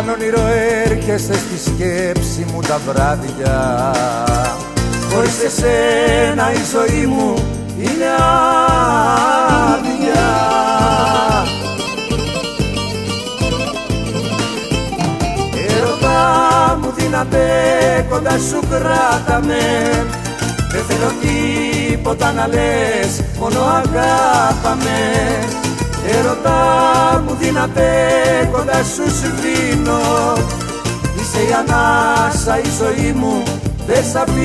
σαν όνειρο έρχεσαι στη σκέψη μου τα βράδια. Χωρίς εσένα η ζωή μου είναι άδεια. Έρωτα μου δυνατέ, κοντά σου κράτα με. Δεν θέλω τίποτα να λες, μόνο αγάπα με. Έρωτα μου δυνατέ, κοντά σου σβήνω. Είσαι η ανάσα, η ζωή μου, δεν σ' αφήνω.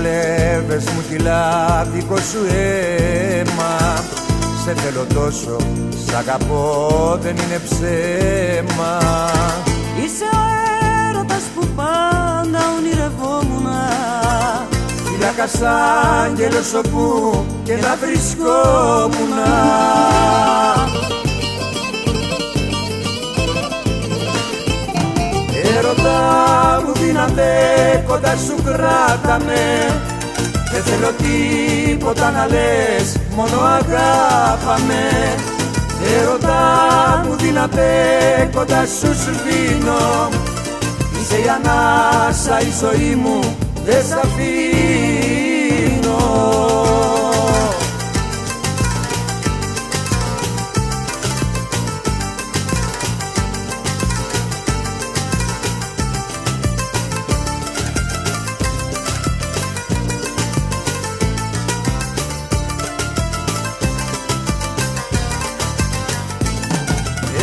Βλέπες μου κυλά δικό σου αίμα. Σε θέλω τόσο, σ' αγαπώ, δεν είναι ψέμα. Είσαι ο έρωτας που πάντα ονειρευόμουνα. Φυλάκα σ' άγγελος όπου και να βρισκόμουνα. Έρωτα μου δυνατέ, κοντά σου κράτα με. Δεν θέλω τίποτα να λες, μόνο αγάπα με. Έρωτα μου δυνατέ, κοντά σου σβήνω. Είσαι η ανάσα, η ζωή μου, δεν σ' αφήνω.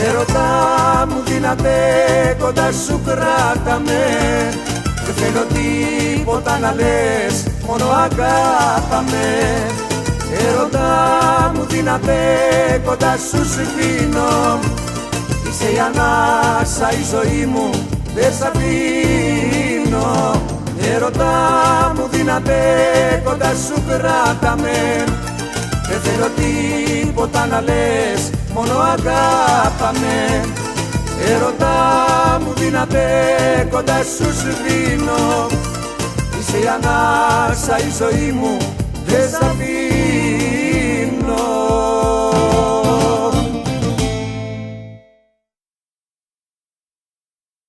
Έρωτα μου δυνατέ, κοντά σου κράτα με. Δεν θέλω τίποτα να λες, μόνο αγάπα με. Έρωτα μου δυνατέ, κοντά σου σβήνω. Είσαι η ανάσα, η ζωή μου, δεν σ' αφήνω. Έρωτα μου δυνατέ, κοντά σου κράτα με. Δεν θέλω τίποτα να λες, μόνο αγάπα με. Έρωτα μου δυνατέ, κοντά σου σβήνω. Είσαι η ανάσα, η ζωή μου, δεν σ' αφήνω.